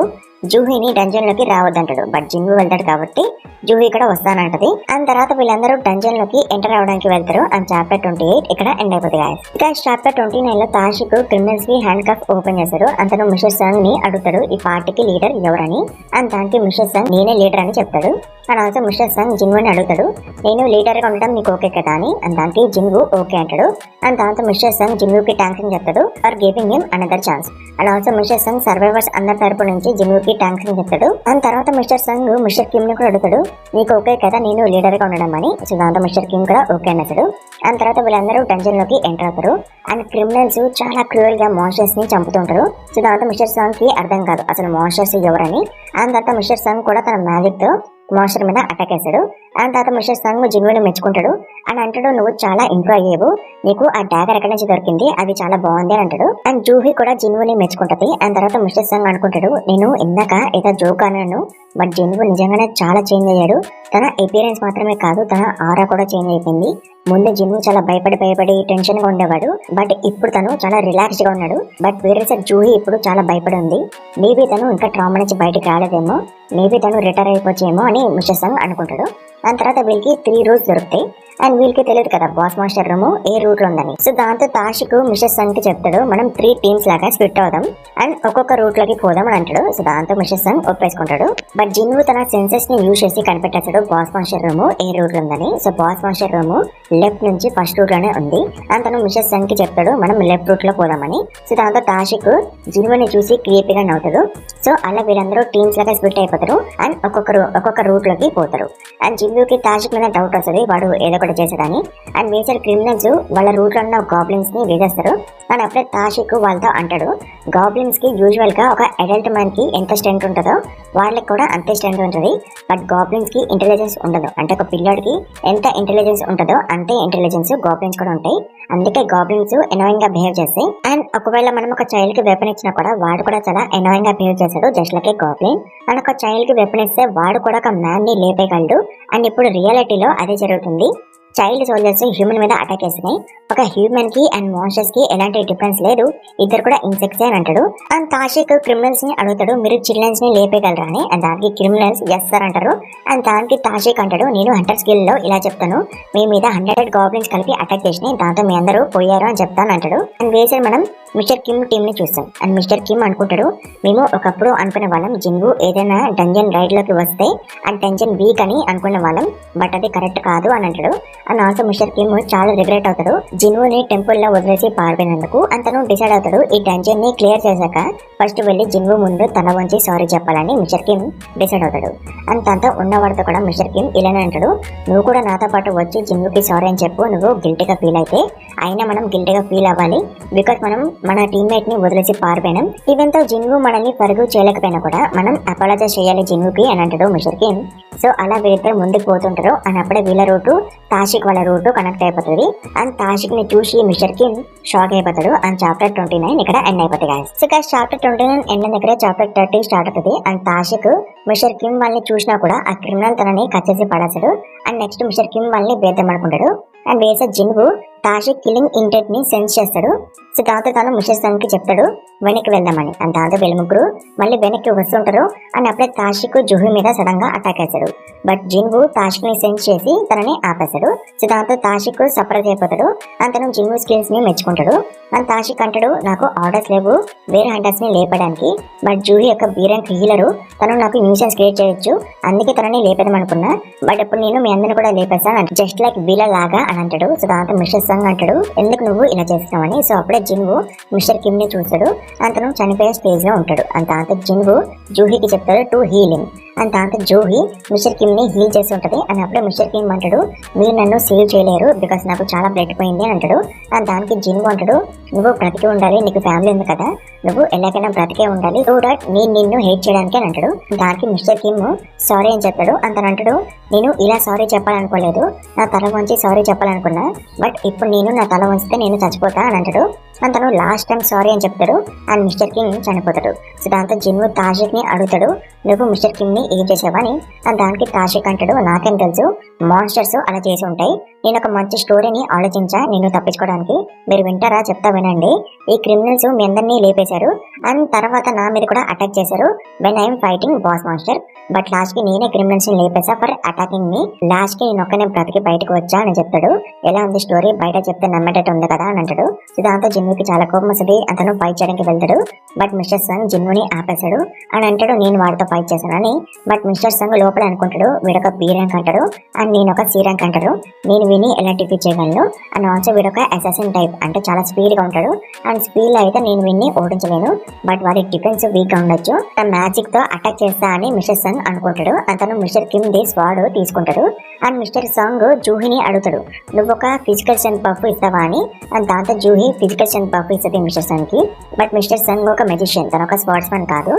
జూహీని డంజన్ లోకి రావద్దంటాడు. బట్ జిన్వు వెళ్తాడు కాబట్టి జూహీ ఇక్కడ వస్తానంటది. అండ్ తర్వాత వీళ్ళందరూ డంజన్ లోకి ఎంటర్ అవడానికి వెళ్తారు. అండ్ చాప్టర్ 28 ఇక్కడ ఎండ్ అయిపోతుంది గాయ్స్. ఇక చాప్టర్ 29 లో తాషిక్ క్రిమినల్స్ కి హ్యాండ్ కఫ్ ఓపెన్ చేశారు. అతను మిస్టర్ సంగ్ ని అడుగుతాడు ఈ పార్టీకి లీడర్ ఎవరని. అండ్ దానికి మిస్టర్ సంగ్ నేనే లీడర్ అని చెప్తాడు. అండ్ ఆల్సో మిస్టర్ సంగ్ జిన్వుని అడుగుతాడు నేను లీడర్ గా ఉండడం నీకు ఓకే కదా అని. అండ్ దానికి జిన్వు ఓకే అంటాడు. అండ్ దాంతో మిస్టర్ సంగ్ జిన్వుకి థ్యాంక్స్ అని చెప్తాడు for giving him another chance. And also mister Sung survivors అందరి తరపు నుంచి జిన్వుకి థ్యాంక్స్ అని చెప్తాడు. అండ్ తర్వాత మిస్టర్ సంగ్ మిస్టర్ కిమ్ ని కూడా అడుగుతాడు నీకు ఓకే కదా నేను లీడర్ గా ఉండడం అని. సో దాంతో మిస్టర్ కిమ్ కూడా ఓకే అన్నాడు. అండ్ తర్వాత వీళ్ళందరూ డంజన్ లోకి ఎంటర్ అవుతారు. అండ్ క్రిమినల్స్ చాలా క్రూయల్ గా మాన్స్టర్స్ ని చంపుతుంటారు. సో దాంతో మిస్టర్ సంగ్ కి అర్థం కాదు అసలు మాన్స్టర్స్ ఎవరని. అండ్ తర్వాత మిస్టర్ సంగ్ కూడా తన మ్యాజిక్ తో మాన్స్టర్ మీద అటాక్ చేస్తాడు. అండ్ తర్వాత మిస్టర్ సంగ్ జిన్వుని మెచ్చుకుంటాడు అని అంటాడు, నువ్వు చాలా ఇంప్రూవ్ అయ్యేవు, నీకు ఆ డాగర్ ఎక్కడి నుంచి దొరికింది, అది చాలా బాగుంది అని అంటాడు. అండ్ జూహీ కూడా జిన్వుని మెచ్చుకుంటది. అండ్ తర్వాత మిస్టర్ సంగ్ అనుకుంటాడు, నేను ఇందాక ఏదో జోక్ అన్నాను, బట్ జిన్వు నిజంగానే చాలా చేంజ్ అయ్యాడు. తన అపియరెన్స్ మాత్రమే కాదు, తన ఆరా కూడా చేంజ్ అయిపోయింది. ముందు జిన్వు చాలా భయపడి టెన్షన్ గా ఉండేవాడు, బట్ ఇప్పుడు తను చాలా రిలాక్స్ గా ఉన్నాడు. బట్ వేరే సైడ్ జూహీ ఇప్పుడు చాలా భయపడి ఉంది. మేబీ తను ఇంకా ట్రామా నుంచి బయటకు రాలేదేమో, మేబీ తను రిటైర్ అయిపోవచ్చేమో అని మిస్టర్ సంగ్ అనుకుంటాడు. దాని తర్వాత వీళ్ళకి 3 రూట్స్ దొరుకుతాయి. అండ్ వీళ్ళకి తెలియదు కదా బాస్ మాస్టర్ రూమ్ ఏ రూట్ లో ఉందని. సో దాంతో తాషిక్ మిస్టర్ సంగ్ కి చెప్తాడు, మనం 3 టీమ్స్ లాగా స్ప్లిట్ అవుదాం అండ్ ఒక్కొక్క రూట్ లోకి పోదాం అని అంటాడు. సో దాంతో మిస్టర్ సంగ్ ఒప్పేసుకుంటాడు. బట్ జిన్వు తన సెన్సెస్ ని యూజ్ చేసి కనిపెట్టేస్తాడు బాస్ మాస్టర్ రూమ్ ఏ రూట్ లో ఉందని. So boss master room left నుంచి ఫస్ట్ రూట్ లోనే ఉంది. అండ్ తను మిస్టర్ సంగ్ కి చెప్తాడు, మనం లెఫ్ట్ రూట్ లో పోదామని. సో దాంతో తాషిక్ జిన్వుని చూసి క్రియేటివ్ గా నవ్వుతాడు. సో అలా వీళ్ళందరూ టీమ్స్ లాగా స్ప్లిట్ అయిపోతారు అండ్ ఒక్కొక్క రూట్ లోకి పోతారు. అండ్ జిన్వుకి తాషిక్ మీద డౌట్ వస్తుంది, వాడు ఏదో ఒకటి చేసేదని. అండ్ వేసే క్రిమినల్స్ వాళ్ళ రూట్ లో ఉన్న గాబ్లిన్స్ ని వేసేస్తారు. అండ్ అప్పుడే తాషిక్ వాళ్ళతో అంటాడు, గాబ్లిన్స్ కి యూజువల్ గా ఒక అడల్ట్ మ్యాన్ కి ఎంత స్ట్రెంత్ ఉంటుందో వాళ్ళకి కూడా అంతే స్ట్రెంత్ ఉంటుంది. బట్ గాబ్లిన్స్ కి ఇంటెలిజెన్స్ ఉండదు. అంటే ఒక పిల్లాడికి ఎంత ఇంటెలిజెన్స్ ఉంటుందో అంతే ఇంటెలిజెన్స్ గాబ్లిన్స్ కూడా ఉంటాయి. అందుకే గాబ్లిన్స్ ఎనోయింగ్ గా బిహేవ్ చేస్తాయి. అండ్ ఒకవేళ మనం ఒక చైల్డ్ కి వెపన్ ఇచ్చినా కూడా వాడు కూడా చాలా ఎనోయింగ్ గా బిహేవ్ చేస్తాడు, just like A goblin. And ఒక చైల్డ్ కి వెపన్ ఇస్తే వాడు కూడా ఒక మ్యాన్ ని లేపేయగలడు. అండ్ ఇప్పుడు రియాలిటీలో అదే జరుగుతుంది. చైల్డ్ సోల్జర్స్ హ్యూమన్ మీద అటాక్ చేస్తున్నాయి. ఒక హ్యూమన్ కి అండ్ మాన్స్టర్స్ కి ఎలాంటి డిఫరెన్స్ లేదు, ఇద్దరు కూడా ఇన్సెక్ట్స్ అని అంటాడు. అండ్ తాషిక్ క్రిమినల్స్ ని అడుగుతాడు, మీరు చిల్డ్రన్స్ ని లేపేయగలరా అని. అండ్ దానికి క్రిమినల్స్ ఎస్ సార్ అంటారు. అండ్ దానికి తాషిక్ అంటాడు, నేను హంటర్ స్కిల్ లో ఇలా చెప్తాను, మీ మీద 100 గాబ్లిన్స్ కలిపి అటాక్ చేసినాయి, దాంతో మీ అందరూ పోయారు అని చెప్తాను అంటాడు. అండ్ వేసే మనం మిస్టర్ కిమ్ టీమ్ ని చూస్తాం. అండ్ మిస్టర్ కిమ్ అనుకుంటాడు, మేము ఒకప్పుడు అనుకునే వాళ్ళం జిన్వు ఏదైనా డంజన్ రైడ్ లోకి వస్తే ఆ డంజన్ వీక్ అని అనుకునే వాళ్ళం, బట్ అది కరెక్ట్ కాదు అని అంటాడు. అండ్ ఆల్సో మిస్టర్ కిమ్ చాలా రిగ్రెట్ అవుతాడు జిన్వుని టెంపుల్ లో వదిలేసి పారిపోయినందుకు. అండ్ తను డిసైడ్ అవుతాడు, ఈ డంజన్ ని క్లియర్ చేశాక ఫస్ట్ వెళ్లి జిన్వు ముందు తల వంచి సారీ చెప్పాలని మిస్టర్ కిమ్ డిసైడ్ అవుతాడు. అండ్ తనతో ఉన్నవాడితో కూడా మిస్టర్ కిమ్ ఇలానే అంటాడు, నువ్వు కూడా నాతో పాటు వచ్చి జిన్వుకి సారీ అని చెప్పు, నువ్వు గిల్టీగా ఫీల్ అయితే. అయినా మనం గిల్టీగా ఫీల్ అవ్వాలి, బికాస్ మనం మన టీమ్మేట్ ని వదిలేసి పారిపోయినాం. ఈవెన్ తో జిన్వు మనల్ని పరుగు చేయలేకపోయినా కూడా మనం అపాలజైజ్ చేయాలి జిన్వుకి అని అంటాడు మిస్టర్ కిమ్. సో అలా వీళ్ళిద్దరు ముందుకు పోతుంటారు. అండ్ అప్పుడే వీళ్ళ రూటు తాషిక్ వాళ్ళ రూటు కనెక్ట్ అయిపోతుంది. అండ్ తాషిక్ ని చూసి మిస్టర్ కిమ్ షాక్ అయిపోతాడు. అండ్ చాప్టర్ 29 ఇక్కడ ఎండ్ అయిపోతుంది guys. So guys chapter 29 end దగ్గర చాప్టర్ 30 స్టార్ట్ అవుతుంది. అండ్ తాషిక్ మిస్టర్ కిమ్ వాళ్ళని చూసినా కూడా ఆ క్రిమినల్ తనని కచ్చేసి పడేస్తాడు. అండ్ నెక్స్ట్ మిస్టర్ కిమ్ వాళ్ళని బేద్దాం అనుకుంటాడు. అండ్ వేసే జిన్వు తాషిక్ కిల్లింగ్ ఇంటెంట్ ని సెన్స్ చేస్తాడు. సో దాంతో తాను మిస్టర్ సంగ్ కి చెప్తాడు వెనక్కి వెళ్దామని. అండ్ దాంతో వీళ్ళ ముగ్గురు మళ్ళీ వెనక్కి వస్తుంటారు. అండ్ అప్పుడే తాషిక్ జూహీ మీద సడన్ గా అటాక్ చేస్తాడు. బట్ జిన్వు తాషిక్ ని సెన్స్ చేసి తనని ఆపేస్తాడు. సో దాంతో తాషిక్ సర్ప్రైజ్ అయిపోతాడు. అండ్ తను జిన్వు స్కిల్స్ ని మెచ్చుకుంటాడు. అండ్ తాషిక్ అంటాడు, నాకు ఆర్డర్స్ లేవు వేరే హంటర్స్ ని లేపడానికి, బట్ జూహీ యొక్క బీరంక్ హీలరు, తను నాకు న్యూసెన్స్ క్రియేట్ చేయొచ్చు, అందుకే తనని లేపేద్దాం అనుకున్నా, బట్ ఇప్పుడు నేను మీ అందరిని కూడా లేపేస్తాను జస్ట్ లైక్ వీళ్ళ లాగా అని అంటాడు. సో దాంతో మిస్టర్ సంగ్ అంటాడు, ఎందుకు నువ్వు ఇలా చేస్తావని. సో అప్పుడే జిన్వు మిస్టర్ కిమ్ ని చూస్తాడు. అతను చనిపోయే స్టేజ్ లో ఉంటాడు. అండ్ దాంతో జిన్వు జూహీకి చెప్తాడు టు హీలింగ్. అండ్ దాంతో జూహీ మిస్టర్ కిమ్ ని హీల్ చేసి ఉంటది. అండ్ అప్పుడే మిస్టర్ కిమ్ అంటాడు, మీరు నన్ను సేవ్ చేయలేరు బికాస్ నాకు చాలా బ్లడ్ పోయింది అని అంటాడు. అండ్ దానికి జిన్వు అంటాడు, నువ్వు బ్రతికి ఉండాలి, నీకు ఫ్యామిలీ ఉంది కదా, నువ్వు ఎలాగైనా బ్రతికే ఉండాలి, సో దట్ నేను నిన్ను హేట్ చేయడానికి అని అంటాడు. దానికి మిస్టర్ కిమ్ సారీ అని చెప్తాడు. అంతను అంటాడు, నేను ఇలా సారీ చెప్పాలనుకోలేదు, నా తల వంచి సారీ చెప్పాలనుకున్నా, బట్ ఇప్పుడు నేను నా తల వంచితే నేను చచ్చిపోతా అని అంటాడు. అండ్ తను లాస్ట్ టైం సారీ అని చెప్తాడు. అండ్ మిస్టర్ కిమ్ చనిపోతాడు. సో దాంతో జిన్వు తాషిక్ ని అడుగుతాడు, నువ్వు మిస్టర్ కిమ్ ని ఏం చేసావని. అండ్ దానికి తాషిక్ అంటాడు, నాకేం తెలుసు, మాన్స్టర్స్ అలా చేసి ఉంటాయి, నేను ఒక మంచి స్టోరీని ఆలోచించా నేను తప్పించుకోవడానికి, మీరు వింటారా, చెప్తా వినండి. ఈ క్రిమినల్స్ మీ అందరినీ లేపేశారు అండ్ తర్వాత నా మీద కూడా అటాక్ చేశారు when I'm fighting boss master, but last కి నేనే క్రిమినల్స్ ని లేపేసా ఫర్ అటాకింగ్ మీ, లాస్ట్ కి నేను ఒక్కనే బ్రతికి బయటకు వచ్చా అని చెప్తాడు. ఎలా ఉంది స్టోరీ, బయట చెప్తే నమ్మేటట్టు ఉంది కదా అని అంటాడు. సో దాంతో జిన్వుకి చాలా కోపం వస్తుంది. అతను ఫైట్ చేయడానికి వెళ్తాడు. బట్ మిస్టర్ సంగ్ జిన్వుని ఆపేశాడు అని అంటాడు, నేను వాడితో ఫైట్ చేశానని. బట్ మిస్టర్ సంగ్ లోపల అనుకుంటాడు, వీడొక బి ర్యాంక్ అంటాడు అండ్ నేను ఒక సి ర్యాంక్ అంటాడు, నేను విని ఎలా డిఫీట్ చేయగలను. అండ్ ఆల్సో వీడొక అసాసిన్ టైప్, అంటే చాలా స్పీడ్ గా ఉంటాడు. అండ్ స్పీడ్ లో అయితే నేను విన్ని ఓడించలేను, బట్ వాడి డిఫెన్స్ వీక్ గా ఉండొచ్చు, తన మ్యాజిక్ తో అటాక్ చేస్తా అని మిస్టర్ సంగ్ అనుకుంటాడు. అతను మిస్టర్ కిమ్ ది స్వాడ్ తీసుకుంటాడు. అండ్ మిస్టర్ సంగ్ జూహీని అడుగుతాడు, నువ్వు ఒక ఫిజికల్ స్ట్రెంత్ బఫ్ ఇస్తావా అని. అండ్ దాంతో జూహీ ఫిజికల్ స్ట్రెంత్ బఫ్ ఇస్తుంది మిస్టర్ సంగ్ కి. బట్ మిస్టర్ సంగ్ ఒక మెజిషియన్, తన ఒక స్పోర్ట్స్ మ్యాన్ కాదు.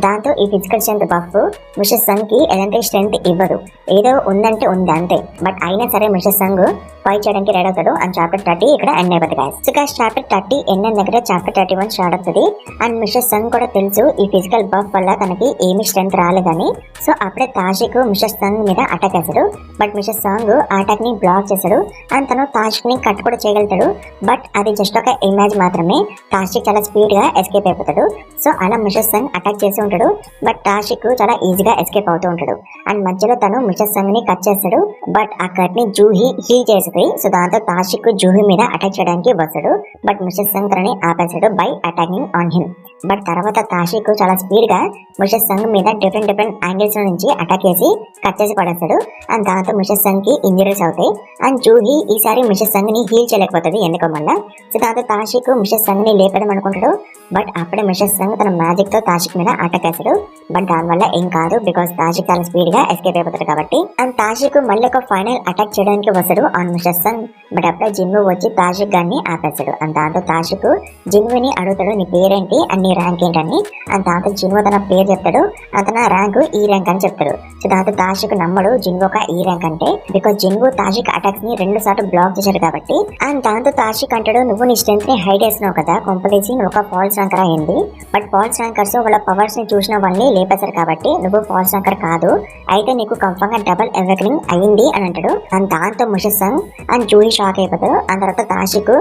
దాంతో ఈ ఫిజికల్ స్ట్రెంత్ బఫ్ మిస్సెస్ సంగ్ కి ఎలాంటి స్ట్రెంత్ ఇవ్వదు, ఏదో ఉందంటే ఉంది అంతే. బట్ అయినా సరే మిస్సెస్ సంగ్ ఫైట్ చేయడానికి రెడీ అవుతాడు. అండ్ చాప్టర్ 30 ఇక్కడ ఎండ్ అయిపోతుంది guys. So guys chapter 30 end అయిన దగ్గర చాప్టర్ 31 స్టార్ట్ అవుతుంది. అండ్ మిస్సెస్ సంగ్ కూడా తెలుసు ఈ ఫిజికల్ బఫ్ వల్ల తనకి ఏమి స్ట్రెంత్ రాలేదని. సో అప్పుడే తాషిక్ మిస్సెస్ సంగ్ మీద అటాక్ చేశాడు. బట్ మిస్సెస్ సంగ్ ఆ అటాక్ ని బ్లాక్ చేశాడు. అండ్ తను తాషిక్ ని కట్ కూడా చేయగలుగుతాడు. బట్ అది జస్ట్ ఒక ఇమేజ్ మాత్రమే. తాషిక్ చాలా స్పీడ్ గా ఎస్కేప్ అయిపోతాడు. సో అలా మిస్సెస్ సంగ్ అటాక్ చేసి ఉంటాడు. బట్ తాషిక్ చాలా ఈజీగా ఎస్కేప్ అవుతూ ఉంటాడు. అండ్ మధ్యలో తను మిస్సెస్ సంగ్ ని కట్ చేస్తాడు. బట్ ఆ కట్ ని జూహీ హీల్ చేస్తుంది. సో దాంతో తాషిక్ జూహీ మీద అటాక్ చేయడానికి వస్తాడు. బట్ మిస్సెస్ సంగ్ తనని ఆపేశాడు by attacking on him. But తర్వాత తాషిక్ చాలా స్పీడ్ గా మిస్సెస్ సంగ్ మీద డిఫరెంట్ యాంగిల్స్ నుంచి అటాక్ చేసి కట్ చేసి పడేస్తాడు. అండ్ దాంతో మిస్సెస్ సంగ్ కి ఇంజరీస్ అవుతాయి. అండ్ జూహీ ఈసారి మిస్సెస్ సంగ్ ని హీల్ చేయలేకపోతుంది ఎందుకో మళ్ళా. సో దాంతో తాషిక్ మిస్సెస్ సంగ్ ని లేపడం అనుకుంటాడు. బట్ అప్పుడే మిస్సెస్ సంగ్ తన మ్యాజిక్ తో తాషిక్ మీద అటాక్ చేస్తాడు. బట్ దానివల్ల ఏం కాదు, బికాస్ తాషిక్ చాలా స్పీడ్ గా ఎస్కేప్ అయిపోతాడు కాబట్టి. అండ్ తాషిక్ మళ్ళీ ఒక ఫైనల్ అటాక్ చేయడానికి వస్తాడు ఆన్ మిస్సెస్ సంగ్. బట్ అప్పుడే జిన్వు వచ్చి తాషిక్ గాన్ని ఆపేస్తాడు. అండ్ దాంతో తాషిక్ జిన్వుని అడుగుతాడు నీ పేరేంటి అండ్ నీ ర్యాంక్ ఏంటని. అండ్ దాంతో జిన్వు తన పేరు చెప్తాడు. తన ర్యాంక్ ఈ ర్యాంక్ అని చెప్తాడు. సో దాంతో తాషిక్ నమ్మడు జిన్వు ఒక ఈ ర్యాంక్ అంటే, బికాస్ జిన్వు తాషిక్ అటాక్స్ ని 2 సార్లు బ్లాక్ చేశాడు కాబట్టి. అండ్ దాంతో తాషిక్ అంటాడు నువ్వు నీ స్ట్రెంత్ ని హైడ్ చేసినావు కదా, కొంపదీసి నువ్వు ఒక ఫాల్స్ ర్యాంకర్ అయింది. బట్ ఫాల్స్ ర్యాంకర్స్ వాళ్ళ పవర్స్ ని చూసిన వాళ్ళని లేపేశారు కాబట్టి నువ్వు ఫాల్స్ ర్యాంకర్ కాదు, అయితే నీకు కన్ఫర్మ్ గా డబుల్ అవేకనింగ్ అయింది అని అంటాడు. అండ్ దాంతో Mrs Sung and Juhee shock అయిపోతాడు. అండ్ తర్వాత తాషిక్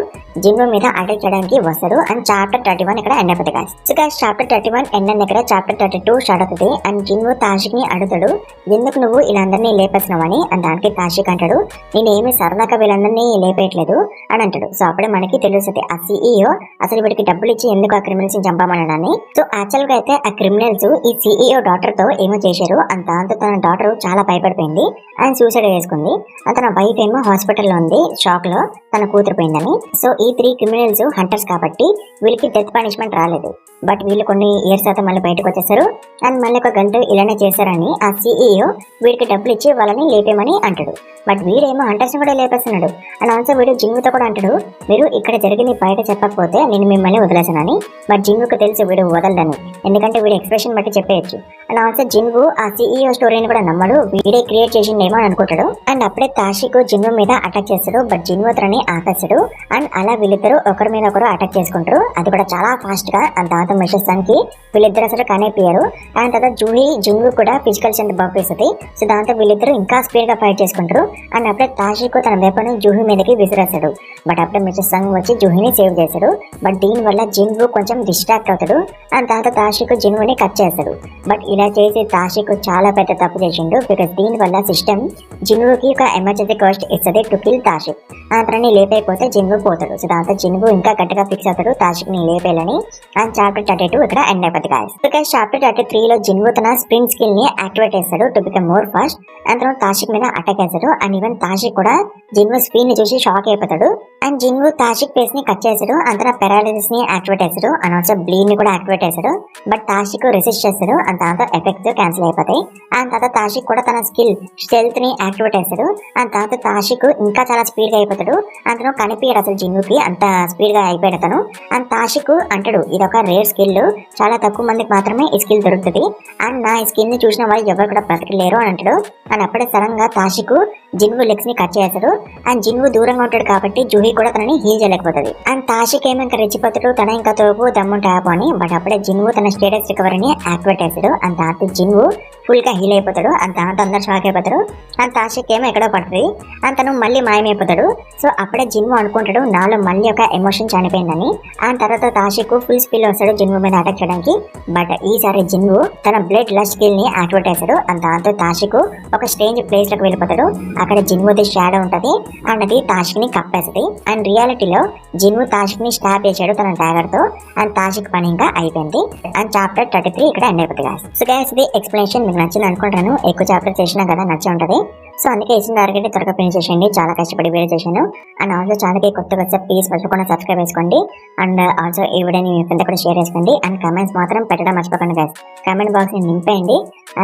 జిన్వు మీద అటాక్ చేయడానికి వస్తాడు. అండ్ చాప్టర్ 31 ఇక్కడ ఎండ్ అయిపోతుంది guys. So guys chapter 31 end అయిన దగ్గర చాప్టర్ 32 స్టార్ట్ అవుతుంది. అండ్ జిన్వు తాషిక్ ని అడుగుతాడు ఎందుకు నువ్వు వీళ్ళందరినీ లేపేసినావని. అండ్ దానికి తాషిక్ అంటాడు నేనేమి సరదాగా వీళ్ళందరినీ లేపేయట్లేదు అని అంటాడు. సో అప్పుడే మనకి తెలుస్తుంది ఆ సిఇఓ అసలు వీడికి డబ్బులు ఇచ్చి ఎందుకు ఆ క్రిమినల్స్ ని చంపమనని. సో యాక్చువల్ గా అయితే ఆ క్రిమినల్స్ ఈ సిఇఓ డాటర్ తో ఏమో చేశారు. అండ్ దాంతో తన డాటర్ చాలా భయపడిపోయింది అండ్ సూసైడ్ చేసుకుంది. అండ్ తన వైఫ్ ఏమో హాస్పిటల్లో ఉంది షాక్ లో తన కూతురు పోయిందని. సో ఈ 3 క్రిమినల్స్ హంటర్స్ కాబట్టి వీళ్ళకి డెత్ పనిష్మెంట్ రాలేదు. బట్ వీళ్ళు కొన్ని ఇయర్స్ తర్వాత మళ్ళీ బయటకు వచ్చేసారు. అండ్ మళ్ళీ ఒక గంట ఇలానే చేశారని ఆ సిఇఓ వీడికి డబ్బులు ఇచ్చి వాళ్ళని లేపేమని అంటాడు. బట్ వీడేమో హంటర్స్ కూడా లేపేస్తున్నాడు. అండ్ ఆల్సో వీడు జిన్వుతో కూడా అంటాడు మీరు ఇక్కడ జరిగింది బయట చెప్పకపోతే నేను మిమ్మల్ని వదిలేసానని. బట్ జిన్వుకు తెలుసు వీడు వదలదని, ఎందుకంటే వీడి ఎక్స్ప్రెషన్ బట్టి చెప్పేయచ్చు. అండ్ ఆల్సో జిన్వు ఆ సిఇఓ స్టోరీని కూడా నమ్మడు, వీడే క్రియేట్ చేసిండేమో అని అనుకుంటాడు. అండ్ అప్పుడే తాషిక్ జిన్వు మీద అటాక్ చేస్తాడు. బట్ జిన్వు తనని ఆపేస్తాడు. అండ్ అలా వీళ్ళిద్దరు ఒకరి మీద ఒకరు అటాక్ చేసుకుంటారు, అది కూడా చాలా ఫాస్ట్ గా. అండ్ తర్వాత మిస్సెస్ సంగ్ కి వీళ్ళిద్దరు అసలు కనైపోయారు. అండ్ తర్వాత జూహీ జిన్వు కూడా ఫిజికల్ స్ట్రెంత్ బఫ్ వేస్తుంది. సో దాంతో వీళ్ళిద్దరు ఇంకా స్పీడ్ గా ఫైట్ చేసుకుంటారు. అండ్ అప్పుడే తాషిక్ తన వెపన్ జూహీ మీదకి విసిరేస్తాడు. బట్ అప్పుడే మిస్సెస్ సంగ్ వచ్చి జూహీని సేవ్ చేస్తాడు. బట్ దీని వల్ల జిన్వు కొంచెం డిస్ట్రాక్ట్ అవుతాడు. అండ్ తర్వాత తాషిక్ జిన్వుని కట్ చేస్తాడు. బట్ ఇలా చేసి తాషిక్ చాలా పెద్ద తప్పు చేసిండు, బికాస్ దీని వల్ల సిస్టమ్ జిన్వుకి ఒక ఎమర్జెన్సీ కాస్ట్ ఇస్తుంది టు కిల్ తాషిక్. అతన్ని లేపైపోతే జిన్వు పోతాడు. సో దాంతో జిన్వు ఇంకా గట్టిగా ఫిక్స్ అవుతాడు తాషిక్ ని లేపేయాలని. అండ్ చాప్టర్ 32 ఇక్కడ ఎండ్ అయిపోతుంది guys. బికాస్ చాప్టర్ 33 లో జిన్వు తన స్ప్రింట్ స్కిల్ ని యాక్టివేట్ చేస్తాడు to become more fast. And తర్వాత తాషిక్ మీద అటాక్ చేస్తాడు. అండ్ ఈవెన్ తాషిక్ కూడా జిన్వు స్పీడ్ ని చూసి షాక్ అయిపోతాడు. అండ్ జిన్వు తాషిక్ ఫేస్ ని కట్ చేస్తాడు. అంత పారాలిసిస్ ని యాక్టివేట్ చేస్తాడు. అండ్ ఆల్సో బ్లీడ్ ని కూడా యాక్టివేట్ చేస్తాడు. బట్ తాషిక్ రెసిస్ట్ చేస్తాడు. అండ్ తర్వాత ఎఫెక్ట్స్ క్యాన్సిల్ అయిపోతాయి. అండ్ తర్వాత తాషిక్ కూడా తన స్కిల్ స్టెల్త్ ని యాక్టివేట్ చేస్తాడు. అండ్ తర్వాత తాషిక్ ఇంకా చాలా స్పీడ్ గా అయిపోతాడు. అతను కనిపించాడు అసలు జిన్వుకి, అంత స్పీడ్ గా అయిపోయాడు అతను. అండ్ తాషిక్ అంటాడు ఇది ఒక రేర్ స్కిల్, చాలా తక్కువ మందికి మాత్రమే ఈ స్కిల్ దొరుకుతుంది. అండ్ నా ఈ స్కిల్ ని చూసిన వాళ్ళు ఎవరు కూడా బ్రతకలేరు అని అంటాడు. అండ్ అప్పుడే సడన్ గా తాషిక్ జిన్వు లెగ్స్ ని కట్ చేస్తాడు. అండ్ జిన్వు దూరంగా ఉంటాడు కాబట్టి జూహీ కూడా తనని హీల్ చేయలేకపోతుంది. అండ్ తాషిక్ ఏమో ఇంకా రెచ్చిపోతాడు, తన ఇంకా తోపు దమ్ము ట్యాప్ అని. బట్ అప్పుడే జిన్వు తన స్టేటస్ రికవరీని యాక్టివేట్ చేస్తాడు. అండ్ తర్వాత జిన్వు ఫుల్ గా హీల్ అయిపోతాడు. అండ్ దాంతో అందరు షాక్ అయిపోతాడు. అండ్ తాషిక్ ఏమో ఎక్కడో పడుతుంది. అండ్ తను మళ్ళీ మాయమైపోతాడు. సో అప్పుడే జిన్వు అనుకుంటాడు నాలో మళ్ళీ ఒక ఎమోషన్ చనిపోయిందని. అండ్ తర్వాత తాషిక్ ఫుల్ స్పీడ్ వస్తాడు జిన్వు మీద అటాక్ చేయడానికి. బట్ ఈసారి జిన్వు తన బ్లడ్ లస్ట్ స్కిల్ ని యాక్టివేట్ చేస్తాడు. అండ్ దాంతో తాషిక్ ఒక స్ట్రేంజ్ ప్లేస్ లోకి వెళ్ళిపోతాడు. అక్కడ జిన్వుది షాడో ఉంటది. అండ్ అది తాషిక్ ని కప్పేస్తుంది. అండ్ రియాలిటీలో జిన్వు తాషిక్ ని స్టాప్ చేశాడు తన డ్యాగర్ తో. అండ్ తాషిక్ పని ఇంకా అయిపోయింది. అండ్ చాప్టర్ 33 ఇక్కడ ఎండ్ అయిపోతుంది guys. సో గైస్ ఇది ఎక్స్ప్లెనేషన్ మీకు నచ్చింది అనుకుంటాను. ఎక్కువ చాప్టర్ చేసినా కదా నచ్చే ఉంటది. సో అందుకే ఇచ్చిన టార్గెట్ త్వరగా ఫినిష్ చేసేయండి, చాలా కష్టపడి వీడియో చేశాను. అండ్ ఆల్సో ఛానల్కి కొత్తగా వస్తే ప్లీజ్ మర్చిపోకుండా సబ్స్క్రైబ్ చేసుకోండి. అండ్ ఆల్సో ఈ వీడియోని మీ ఫ్రెండ్ కూడా షేర్ చేసుకోండి. అండ్ కమెంట్స్ మాత్రం పెట్టడం మర్చిపోకండి గైస్. కమెంట్ బాక్స్ ని నింపేయండి.